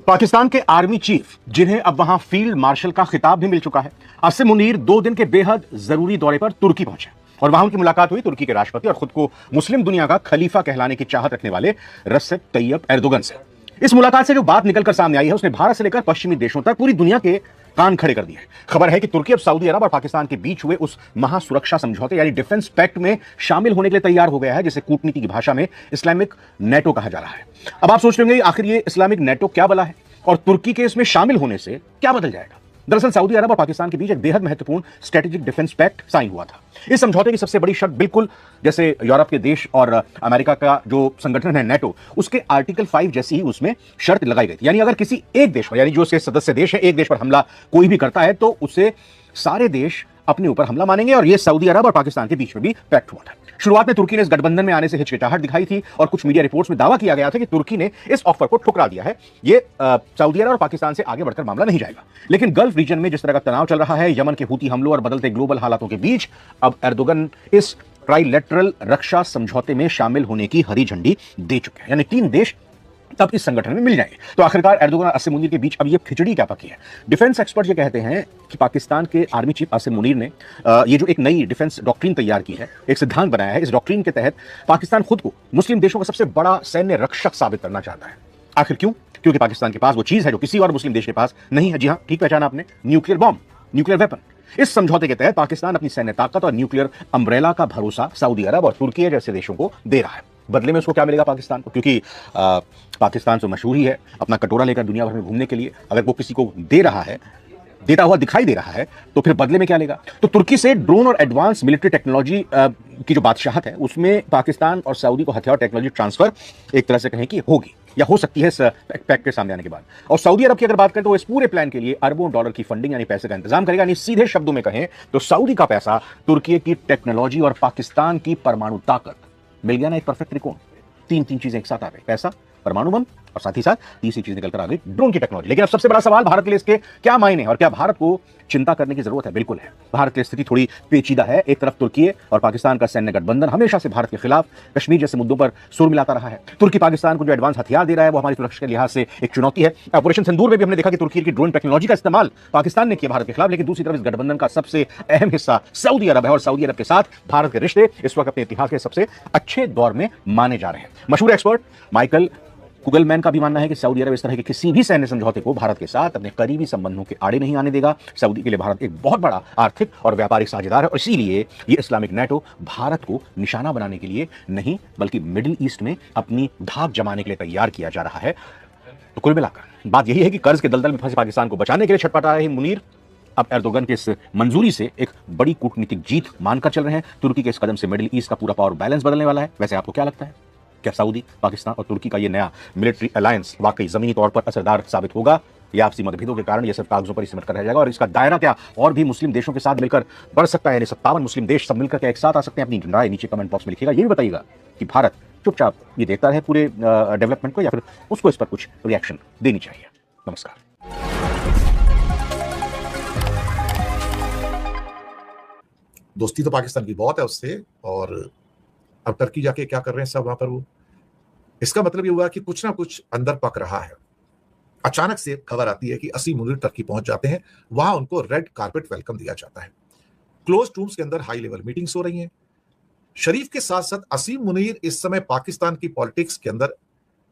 पाकिस्तान के army chief, जिन्हें अब वहां फील्ड मार्शल का खिताब भी मिल चुका है, आसिम मुनीर 2 दिन के बेहद जरूरी दौरे पर तुर्की पहुंचे और वहां उनकी मुलाकात हुई तुर्की के राष्ट्रपति और खुद को मुस्लिम दुनिया का खलीफा कहलाने की चाहत रखने वाले रसेप तैयब एर्दोगन से। इस मुलाकात से जो बात निकलकर सामने आई है, उसने भारत से लेकर पश्चिमी देशों तक पूरी दुनिया के कान खड़े कर दिए हैं। खबर है कि तुर्की अब सऊदी अरब और पाकिस्तान के बीच हुए उस महासुरक्षा समझौते यानी डिफेंस पैक्ट में शामिल होने के लिए तैयार हो गया है, जिसे कूटनीति की भाषा में इस्लामिक नेटो कहा जा रहा है। अब आप सोच रहे होंगे आखिर ये इस्लामिक नेटो क्या बला है और तुर्की के इसमें शामिल होने से क्या बदल जाएगा। दरअसल सऊदी अरब और पाकिस्तान के बीच एक बेहद महत्वपूर्ण स्ट्रेटेजिक डिफेंस पैक्ट साइन हुआ था। इस समझौते की सबसे बड़ी शर्त, बिल्कुल जैसे यूरोप के देश और अमेरिका का जो संगठन है नेटो, उसके आर्टिकल 5 जैसी ही उसमें शर्त लगाई गई थी। यानी अगर किसी एक देश पर, यानी जो उसके सदस्य देश है, एक देश पर हमला कोई भी करता है तो उसे सारे देश अपने ऊपर हमला मानेंगे और यह सऊदी अरब और पाकिस्तान के बीच में भी पैक्ट हुआ था। शुरुआत में तुर्की ने इस गठबंधन में आने से हिचकिचाहट दिखाई थी और कुछ मीडिया रिपोर्ट्स में दावा किया गया था कि तुर्की ने इस ऑफर को ठुकरा दिया है, ये सऊदी अरब और पाकिस्तान से आगे बढ़कर मामला नहीं जाएगा। लेकिन गल्फ रीजन में जिस तरह का तनाव चल रहा है, यमन के हूती हमलों और बदलते ग्लोबल हालातों के बीच, अब एर्दोगन इस ट्राइलेटरल रक्षा समझौते में शामिल होने की हरी झंडी दे चुके हैं, यानी 3 देश तब इस संगठन में मिल जाएंगे। तो आखिरकार एर्दोगन और आसिम मुनीर के बीच अब ये खिचड़ी क्या पकी है। डिफेंस एक्सपर्ट ये कहते हैं कि पाकिस्तान के आर्मी चीफ आसिम मुनीर ने ये जो एक नई डिफेंस डॉक्ट्रिन तैयार की है, एक सिद्धांत बनाया है, इस डॉक्ट्रिन के तहत पाकिस्तान खुद को मुस्लिम देशों का सबसे बड़ा सैन्य रक्षक साबित करना चाहता है। आखिर क्यों? क्योंकि पाकिस्तान के पास वो चीज है जो किसी और मुस्लिम देश के पास नहीं है। जी हां, ठीक पहचाना आपने, न्यूक्लियर बॉम्ब, न्यूक्लियर वेपन। इस समझौते के तहत पाकिस्तान अपनी सैन्य ताकत और न्यूक्लियर अम्ब्रेला का भरोसा सऊदी अरब और तुर्की जैसे देशों को दे रहा है। बदले में उसको क्या मिलेगा पाकिस्तान को? क्योंकि पाकिस्तान तो मशहूर ही है अपना कटोरा लेकर दुनिया भर में घूमने के लिए। अगर वो किसी को दे रहा है, देता हुआ दिखाई दे रहा है, तो फिर बदले में क्या लेगा? तो तुर्की से ड्रोन और एडवांस मिलिट्री टेक्नोलॉजी की जो बादशाहत है, उसमें पाकिस्तान और सऊदी को हथियार टेक्नोलॉजी ट्रांसफर एक तरह से कहें कि होगी या हो सकती है इस पैक्ट के सामने आने के बाद। और सऊदी अरब की अगर बात करें तो इस पूरे प्लान के लिए अरबों डॉलर की फंडिंग यानी पैसे का इंतजाम करेगा। यानी सीधे शब्दों में कहें तो सऊदी का पैसा तुर्की की टेक्नोलॉजी और पाकिस्तान की परमाणु ताकत, मिल गया ना एक परफेक्ट त्रिकोण। 3 चीजें एक साथ आ गई, पैसा, परमाणु बम और साथ ही साथ तीसरी चीज निकलकर आ गई ड्रोन की टेक्नोलॉजी। लेकिन अब सबसे बड़ा सवाल भारत के लिए इसके क्या मायने और क्या भारत को चिंता करने की जरूरत है? बिल्कुल है। भारत की स्थिति थोड़ी पेचीदा है। एक तरफ तुर्की और पाकिस्तान का सैन्य गठबंधन हमेशा से भारत के खिलाफ कश्मीर जैसे मुद्दों पर सुर मिलाता रहा है। तुर्की पाकिस्तान को जो एडवांस हथियार दे रहा है वो हमारी सुरक्षा के लिहाज से एक चुनौती है। ऑपरेशन सिंदूर में भी हमने देखा कि तुर्की की ड्रोन टेक्नोलॉजी का इस्तेमाल पाकिस्तान ने किया भारत के खिलाफ। लेकिन दूसरी तरफ इस गठबंधन का सबसे अहम हिस्सा सऊदी अरब है और सऊदी अरब के साथ भारत के रिश्ते इस वक्त अपने इतिहास के सबसे अच्छे दौर में माने जा रहे हैं। मशहूर एक्सपर्ट माइकल कुगलमैन का भी मानना है कि सऊदी अरब इस तरह के किसी भी सैन्य समझौते को भारत के साथ अपने करीबी संबंधों के आड़े नहीं आने देगा। सऊदी के लिए भारत एक बहुत बड़ा आर्थिक और व्यापारिक साझेदार है और इसीलिए ये इस्लामिक नेटो भारत को निशाना बनाने के लिए नहीं बल्कि मिडिल ईस्ट में अपनी धाक जमाने के लिए तैयार किया जा रहा है। तो कुल मिलाकर बात यही है कि कर्ज के दलदल में फंसे पाकिस्तान को बचाने के लिए छटपटा रहे मुनीर अब एर्दोगन के इस मंजूरी से एक बड़ी कूटनीतिक जीत मानकर चल रहे हैं। तुर्की के इस कदम से मिडिल ईस्ट का पूरा पावर बैलेंस बदलने वाला है। वैसे आपको क्या लगता है? क्या सऊदी, पाकिस्तान और तुर्की का ये नया मिलिट्री अलायंस वाकई जमीनी तौर पर असरदार साबित होगा या आपसी मतभेदों के कारण ये सिर्फ कागजों पर ही सिमट कर रह जाएगा और इसका दायरा क्या और भी मुस्लिम देशों के साथ मिलकर बढ़ सकता है? यानी 57 मुस्लिम देश सब मिलकर क्या एक साथ आ सकते हैं? अपनी राय नीचे कमेंट बॉक्स में लिखिएगा। ये भी बताइएगा कि भारत चुपचाप ये देखता रहे पूरे डेवलपमेंट को या फिर उसको इस पर कुछ रिएक्शन देनी चाहिए। नमस्कार। दोस्ती तो पाकिस्तान की बहुत है उससे, और अब टर्की जाके क्या कर रहे हैं सब वहां पर वो, इसका मतलब ये हुआ कि कुछ ना कुछ अंदर पक रहा है। अचानक से खबर आती है कि असीम मुनीर टर्की पहुंच जाते हैं, वहां उनको रेड कारपेट वेलकम दिया जाता है। क्लोज रूम्स के अंदर हाई लेवल मीटिंग्स हो रही हैं। शरीफ के साथ साथ असीम मुनीर इस समय पाकिस्तान की पॉलिटिक्स के अंदर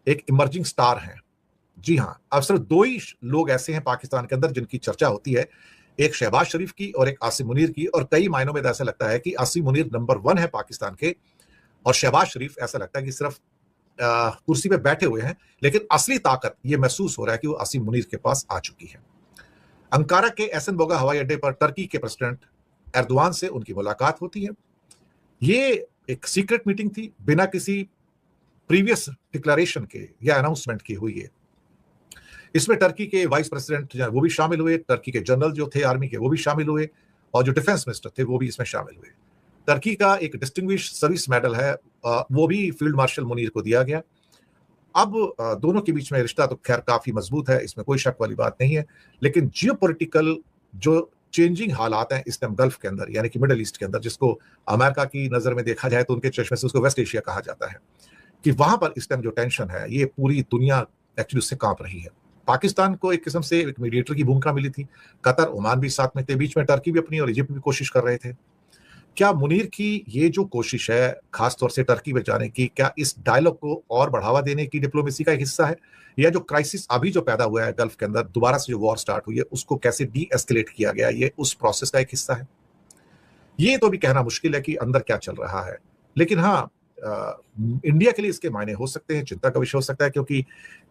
एक इमर्जिंग स्टार हैं। जी हाँ, अब सिर्फ 2 ही लोग ऐसे हैं पाकिस्तान के अंदर जिनकी चर्चा होती है, एक शहबाज शरीफ की और एक आसिम मुनीर की। और कई मायनों में ऐसा लगता है कि आसिम मुनीर नंबर 1 है पाकिस्तान के और शहबाज शरीफ ऐसा लगता है कि सिर्फ कुर्सी पे बैठे हुए हैं, लेकिन असली ताकत ये महसूस हो रहा है कि वो आसिम मुनीर के पास आ चुकी है। अंकारा के एहसन बोगा हवाई अड्डे पर टर्की के प्रेसिडेंट एर्दोगान से उनकी मुलाकात होती है। ये एक सीक्रेट मीटिंग थी, बिना किसी प्रीवियस डिक्लेरेशन के या अनाउंसमेंट की हुई है। इसमें टर्की के वाइस प्रेसिडेंट वो भी शामिल हुए, टर्की के जनरल जो थे आर्मी के वो भी शामिल हुए और जो डिफेंस मिनिस्टर थे वो भी इसमें शामिल हुए। टर्की का एक डिस्टिंग्विश सर्विस मेडल है, वो भी फील्ड मार्शल मुनीर को दिया गया। अब दोनों के बीच में रिश्ता तो खैर काफी मजबूत है, इसमें कोई शक वाली बात नहीं है। लेकिन जियोपॉलिटिकल जो चेंजिंग हालात हैं इस टाइम गल्फ के अंदर यानी कि मिडिल ईस्ट के अंदर, जिसको अमेरिका की नजर में देखा जाए तो उनके चश्मे से उसको वेस्ट एशिया कहा जाता है, कि वहां पर इस टाइम जो टेंशन है ये पूरी दुनिया एक्चुअली उससे कांप रही है। पाकिस्तान को एक किस्म से एक मीडिएटर की भूमिका मिली थी। कतर, ओमान भी साथ में थे, बीच में टर्की भी अपनी और इजिप्ट भी कोशिश कर रहे थे। क्या मुनीर की ये जो कोशिश है खासतौर से टर्की में जाने की, क्या इस डायलॉग को और बढ़ावा देने की डिप्लोमेसी का एक हिस्सा है, या जो क्राइसिस अभी जो पैदा हुआ है गल्फ के अंदर, दोबारा से जो वॉर स्टार्ट हुई है, उसको कैसे डी एस्केलेट किया गया, ये उस प्रोसेस का एक हिस्सा है? ये तो भी कहना मुश्किल है कि अंदर क्या चल रहा है। लेकिन हाँ, इंडिया के लिए इसके मायने हो सकते हैं, चिंता का विषय हो सकता है, क्योंकि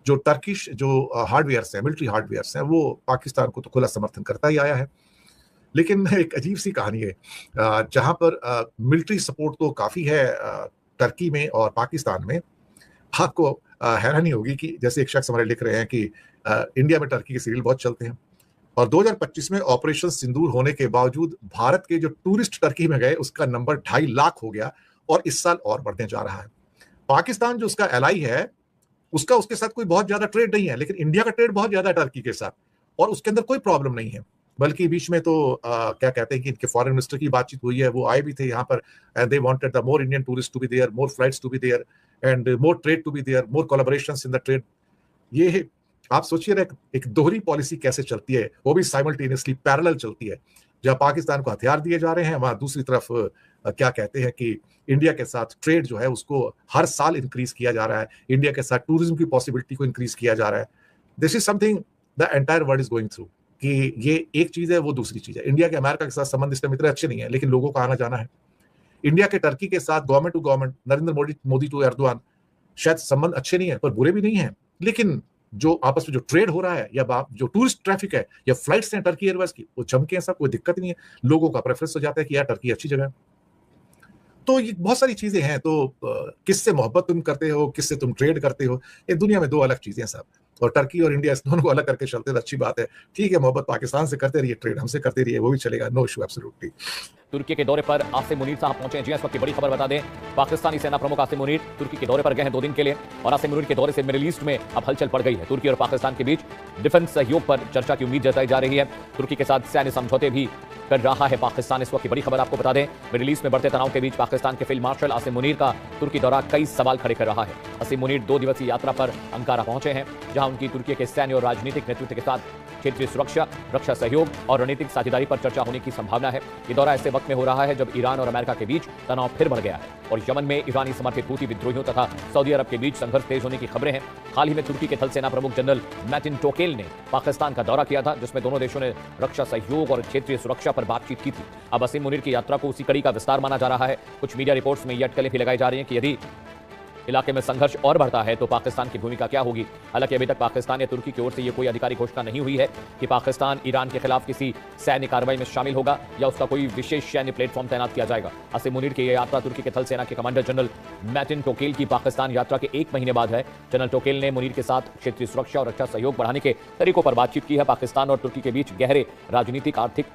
जो टर्किश जो हार्डवेयर्स हैं, मिलिट्री हार्डवेयर्स हैं, वो पाकिस्तान को तो खुला समर्थन करता ही आया है। लेकिन एक अजीब सी कहानी है, जहां पर मिलिट्री सपोर्ट तो काफी है टर्की में और पाकिस्तान में। आपको हैरानी होगी कि जैसे एक शख्स हमारे लिख रहे हैं कि इंडिया में टर्की के सीरियल बहुत चलते हैं, और 2025 में ऑपरेशन सिंदूर होने के बावजूद भारत के जो टूरिस्ट टर्की में गए उसका नंबर 2.5 लाख हो गया, और इस साल और बढ़ने जा रहा है। पाकिस्तान जो उसका एलाई है, उसका उसके साथ कोई बहुत ज्यादा ट्रेड नहीं है, लेकिन इंडिया का ट्रेड बहुत ज्यादा है टर्की के साथ, और उसके अंदर कोई प्रॉब्लम नहीं है। बल्कि बीच में तो क्या कहते हैं कि इनके फॉरेन मिनिस्टर की बातचीत हुई है, वो आए भी थे यहाँ पर, and they wanted the more Indian tourist to be there, more flights to be there, and more trade to be there, more collaborations in the trade. ये आप सोचिए ना, एक दोहरी पॉलिसी कैसे चलती है, वो भी साइमल्टेनियसली पैरेलल चलती है। जहां पाकिस्तान को हथियार दिए जा रहे हैं, वहां दूसरी तरफ क्या कहते हैं कि इंडिया के साथ ट्रेड जो है उसको हर साल इंक्रीज किया जा रहा है, इंडिया के साथ टूरिज्म की पॉसिबिलिटी को इंक्रीज किया जा रहा है। This is something the entire world is going through, कि ये एक चीज है, वो दूसरी चीज है। इंडिया के अमेरिका के साथ संबंध इसलिए इतने अच्छे नहीं है, लेकिन लोगों का आना जाना है। इंडिया के टर्की के साथ government to government, Narendra Modi to Erdogan, शायद संबंध अच्छे नहीं है पर बुरे भी नहीं है, लेकिन जो आपस में जो ट्रेड हो रहा है, या जो टूरिस्ट ट्रैफिक है, या फ्लाइट्स हैं टर्की एयरवेज की, वो चमके हैं, सब कोई दिक्कत नहीं है। लोगों का प्रेफरेंस हो जाता है कि यार टर्की अच्छी जगह है। तो ये बहुत सारी चीजें हैं। तो किससे मोहब्बत तुम करते हो, किससे तुम ट्रेड करते हो, ये दुनिया में दो अलग चीजें हैं साहब। और टर्की और इंडिया इस दोनों को अलग करके चलते तो अच्छी बात है। ठीक है, मोहब्बत पाकिस्तान से करते रहिए, ट्रेड हमसे करते रहिए, वो भी चलेगा, नो इशू, एब्सोल्युटली। तुर्की के दौरे पर आसिम मुनीर साहब पहुंचे हैं। जी इस वक्त की बड़ी खबर बता दें, पाकिस्तानी सेना प्रमुख आसिम मुनीर तुर्की के दौरे पर गए हैं 2 दिन के लिए, और आसिम मुनीर के दौरे से मिडिल ईस्ट में अब हलचल पड़ गई है। तुर्की और पाकिस्तान के बीच डिफेंस सहयोग पर चर्चा की उम्मीद जताई जा रही है। तुर्की के साथ सैन्य समझौते भी कर रहा है पाकिस्तान। इस वक्त की बड़ी खबर आपको बता दें, मिडिल ईस्ट में बढ़ते तनाव के बीच पाकिस्तान के फील्ड मार्शल आसिम मुनीर का तुर्की दौरा कई सवाल खड़े कर रहा है। आसिम मुनीर 2 दिवसीय यात्रा पर अंकारा पहुंचे हैं, जहां उनकी तुर्की के सैन्य और राजनीतिक नेतृत्व के साथ क्षेत्रीय सुरक्षा, रक्षा सहयोग और रणनीतिक साझेदारी पर चर्चा होने की संभावना है। ये दौरा ऐसे वक्त में हो रहा है जब ईरान और अमेरिका के बीच तनाव फिर बढ़ गया है, और यमन में ईरानी समर्थित हूती विद्रोहियों तथा सऊदी अरब के बीच संघर्ष तेज होने की खबरें हैं। हाल ही में तुर्की के थल सेना प्रमुख जनरल मैटिन टोकेल ने पाकिस्तान का दौरा किया था, जिसमें दोनों देशों ने रक्षा सहयोग और क्षेत्रीय सुरक्षा पर बातचीत की थी। अब आसिम मुनीर की यात्रा को उसी कड़ी का विस्तार माना जा रहा है। कुछ मीडिया रिपोर्ट्स में ये अटकलें भी लगाई जा रही हैं कि यदि इलाके में संघर्ष और बढ़ता है तो पाकिस्तान की भूमिका क्या होगी। हालांकि अभी तक पाकिस्तान या तुर्की की ओर से यह कोई आधिकारिक घोषणा नहीं हुई है कि पाकिस्तान ईरान के खिलाफ किसी सैन्य कार्रवाई में शामिल होगा या उसका कोई विशेष सैन्य प्लेटफॉर्म तैनात किया जाएगा। आसिम मुनीर की यह यात्रा तुर्की के थल सेना के कमांडर जनरल मैटिन टोकेल की पाकिस्तान यात्रा के 1 महीने बाद है। जनरल टोकेल ने मुनीर के साथ क्षेत्रीय सुरक्षा और रक्षा सहयोग बढ़ाने के तरीकों पर बातचीत की है। पाकिस्तान और तुर्की के बीच गहरे राजनीतिक, आर्थिक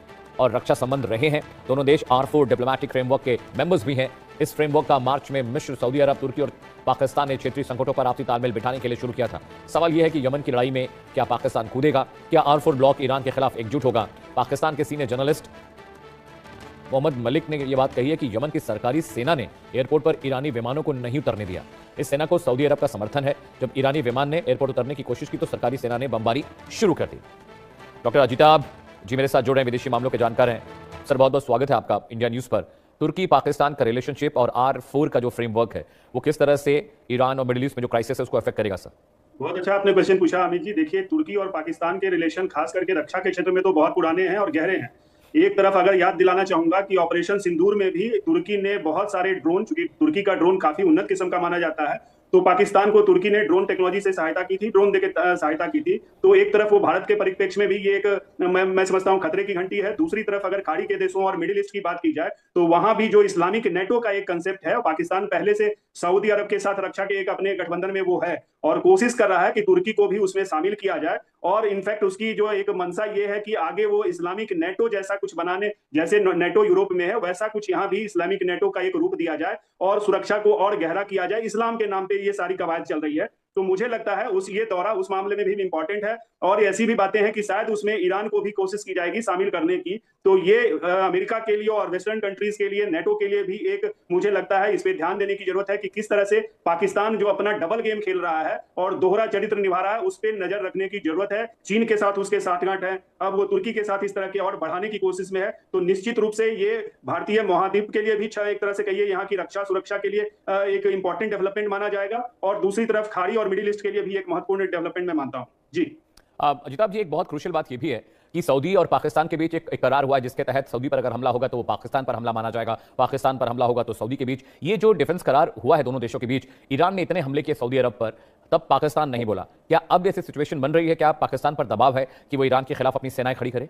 और रक्षा संबंध रहे हैं। दोनों देश R4 डिप्लोमैटिक फ्रेमवर्क के मेंबर्स भी हैं। इस फ्रेमवर्क का मार्च में मिस्र, सऊदी अरब, तुर्की और पाकिस्तान ने क्षेत्रीय संकटों पर आपसी तालमेल बिठाने के लिए शुरू किया था। सवाल यह है कि यमन की लड़ाई में क्या पाकिस्तान कूदेगा, क्या R4 ब्लॉक ईरान के खिलाफ एकजुट होगा। पाकिस्तान के सीनियर जर्नलिस्ट मोहम्मद मलिक ने यह बात कही है कि यमन की सरकारी सेना ने एयरपोर्ट पर ईरानी विमानों को नहीं उतरने दिया। इस सेना को सऊदी अरब का समर्थन है। जब ईरानी विमान ने एयरपोर्ट उतरने की कोशिश की तो सरकारी सेना ने बमबारी शुरू कर दी। डॉक्टर अजिताब जी मेरे साथ जुड़ रहे हैं, विदेशी मामलों के जानकार हैं। सर बहुत बहुत स्वागत है आपका इंडिया न्यूज पर। तुर्की पाकिस्तान का रिलेशनशिप और R4 का जो फ्रेमवर्क है वो किस तरह से ईरान और मिडिल ईस्ट में जो क्राइसिस है उसको अफेक्ट करेगा सर? बहुत अच्छा आपने क्वेश्चन पूछा अमित जी। देखिए, तुर्की और पाकिस्तान के रिलेशन खास करके रक्षा के क्षेत्र में तो बहुत पुराने हैं और गहरे हैं। एक तरफ अगर याद दिलाना चाहूंगा कि ऑपरेशन सिंदूर में भी तुर्की ने बहुत सारे ड्रोन, चूंकि तुर्की का ड्रोन काफी उन्नत किस्म का माना जाता है, तो पाकिस्तान को तुर्की ने ड्रोन टेक्नोलॉजी से सहायता की थी, ड्रोन देकर सहायता की थी। तो एक तरफ वो भारत के परिप्रेक्ष्य में भी ये एक मैं समझता हूं खतरे की घंटी है। दूसरी तरफ अगर खाड़ी के देशों और मिडिल ईस्ट की बात की जाए तो वहां भी जो इस्लामिक नेटो का एक कंसेप्ट है, पाकिस्तान पहले से सऊदी अरब के साथ रक्षा के एक अपने गठबंधन में वो है और कोशिश कर रहा है कि तुर्की को भी उसमें शामिल किया जाए। और इनफैक्ट उसकी जो एक मंशा ये है कि आगे वो इस्लामिक नेटो जैसा कुछ बनाने, जैसे नेटो यूरोप में है वैसा कुछ यहाँ भी इस्लामिक नेटो का एक रूप दिया जाए और सुरक्षा को और गहरा किया जाए। इस्लाम के नाम पे ये सारी कवायद चल रही है। तो मुझे लगता है ये दौरा उस मामले में भी इंपॉर्टेंट है। और ऐसी भी बातें हैं कि शायद उसमें ईरान को भी कोशिश की जाएगी शामिल करने की। तो ये अमेरिका के लिए और वेस्टर्न कंट्रीज के लिए, नेटो के लिए भी एक, मुझे लगता है इस पे ध्यान देने की जरूरत है कि किस तरह से पाकिस्तान जो अपना डबल गेम खेल रहा है और दोहरा चरित्र निभा रहा है, उस पर नजर रखने की जरूरत है। चीन के साथ उसके साठगांठ है, अब वो तुर्की के साथ इस तरह के और बढ़ाने की कोशिश में है। तो निश्चित रूप से ये भारतीय महाद्वीप के लिए भी एक तरह से कहिए यहाँ की रक्षा सुरक्षा के लिए एक इंपॉर्टेंट डेवलपमेंट माना जाएगा, और दूसरी तरफ खाड़ी और मिडिल ईस्ट के लिए भी एक महत्वपूर्ण डेवलपमेंट मैं मानता हूँ जी। अजिताभ जी, एक बहुत क्रूशियल बात यह भी है कि सऊदी और पाकिस्तान के बीच एक करार हुआ है जिसके तहत सऊदी पर अगर हमला होगा तो वो पाकिस्तान पर हमला माना जाएगा, पाकिस्तान पर हमला होगा तो सऊदी के बीच। ये जो डिफेंस करार हुआ है दोनों देशों के बीच, ईरान ने इतने हमले किए सऊदी अरब पर, तब पाकिस्तान नहीं बोला। क्या अब ऐसी सिचुएशन बन रही है, क्या पाकिस्तान पर दबाव है कि वो ईरान के खिलाफ अपनी सेनाएं खड़ी करे?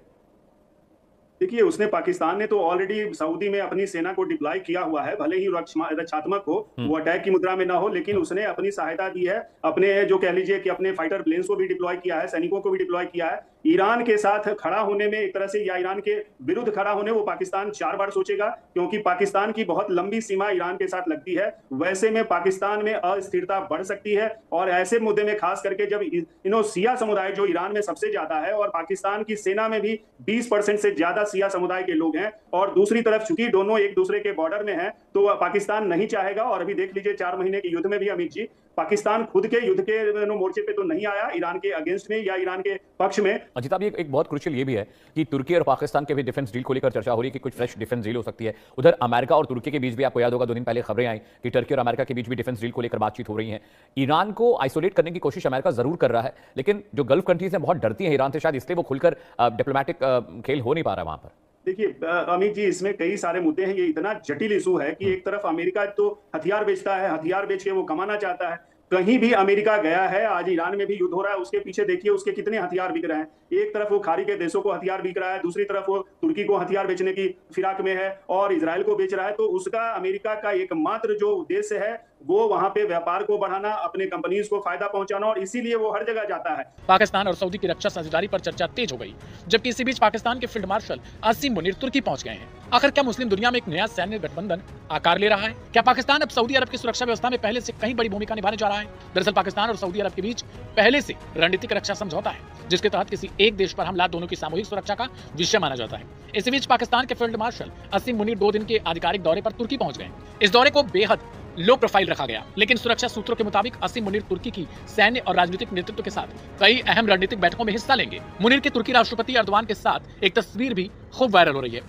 देखिए, उसने, पाकिस्तान ने तो ऑलरेडी सऊदी में अपनी सेना को डिप्लॉय किया हुआ है, भले ही रक्षात्मक हो, वो अटैक की मुद्रा में ना हो, लेकिन उसने अपनी सहायता दी है। अपने जो कह लीजिए कि अपने फाइटर प्लेन्स को भी डिप्लॉय किया है, सैनिकों को भी डिप्लॉय किया है। ईरान के साथ खड़ा होने में एक तरह से, या ईरान के विरुद्ध खड़ा होने, वो पाकिस्तान 4 बार सोचेगा, क्योंकि पाकिस्तान की बहुत लंबी सीमा ईरान के साथ लगती है। वैसे में पाकिस्तान में अस्थिरता बढ़ सकती है, और ऐसे मुद्दे में खास करके जब शिया समुदाय जो ईरान में सबसे ज्यादा है, और पाकिस्तान की सेना में भी 20% से ज्यादा शिया समुदाय के लोग हैं, और दूसरी तरफ चूंकि दोनों एक दूसरे के बॉर्डर में हैं, तो पाकिस्तान नहीं चाहेगा। और अभी देख लीजिए 4 महीने के युद्ध में भी अमित जी, पाकिस्तान खुद के युद्ध के मोर्चे पे तो नहीं आया, ईरान के अगेंस्ट में या ईरान के पक्ष में। अजिताभ, एक बहुत क्रूशियल ये भी है कि तुर्की और पाकिस्तान के भी डिफेंस डील को लेकर चर्चा हो रही है कि कुछ फ्रेश डिफेंस डील हो सकती है। उधर अमेरिका और तुर्की के बीच भी, आपको याद होगा 2 दिन पहले खबरें आई कि तुर्की और अमेरिका के बीच भी डिफेंस डील को लेकर बातचीत हो रही है। ईरान को आइसोलेट करने की कोशिश अमेरिका जरूर कर रहा है, लेकिन जो गल्फ कंट्रीज हैं बहुत डरती हैं ईरान से, शायद इसलिए वो खुलकर डिप्लोमैटिक खेल हो नहीं पा रहा है वहां पर। देखिए अमित जी, इसमें कई सारे मुद्दे हैं। ये इतना जटिल इशू है कि एक तरफ अमेरिका तो हथियार बेचता है, हथियार बेच के वो कमाना चाहता है। कहीं भी अमेरिका गया है, आज ईरान में भी युद्ध हो रहा है, उसके पीछे देखिए उसके कितने हथियार बिक रहे हैं। एक तरफ वो खाड़ी के देशों को हथियार बिक रहा है, दूसरी तरफ वो तुर्की को हथियार बेचने की फिराक में है, और इजराइल को बेच रहा है। तो उसका, अमेरिका का एकमात्र जो उद्देश्य है वो वहां पे व्यापार को बढ़ाना, अपने कंपनीज को फायदा पहुंचाना, और इसीलिए वो हर जगह जाता है। पाकिस्तान और सऊदी की रक्षा साझेदारी पर चर्चा तेज हो गई, जबकि इसी बीच पाकिस्तान के फील्ड मार्शल आसिम मुनीर तुर्की पहुंच गए हैं। आखिर क्या मुस्लिम दुनिया में एक नया सैन्य गठबंधन आकार ले रहा है? क्या पाकिस्तान अब सऊदी अरब की सुरक्षा व्यवस्था में पहले से कहीं बड़ी भूमिका निभाने जा रहा है? दरअसल पाकिस्तान और सऊदी अरब के बीच पहले से रणनीतिक रक्षा समझौता है, जिसके तहत किसी एक देश पर हमला दोनों की सामूहिक सुरक्षा का विषय माना जाता है। इसी बीच पाकिस्तान के फील्ड मार्शल आसिम मुनीर 2 दिन के आधिकारिक दौरे पर तुर्की पहुंच गए। इस दौरे को बेहद लो प्रोफाइल रखा गया, लेकिन सुरक्षा सूत्रों के मुताबिक आसिम मुनीर तुर्की की सैन्य और राजनीतिक नेतृत्व के साथ कई अहम रणनीतिक बैठकों में हिस्सा लेंगे। मुनीर के तुर्की राष्ट्रपति अर्दवान के साथ एक तस्वीर भी खूब वायरल हो रही है।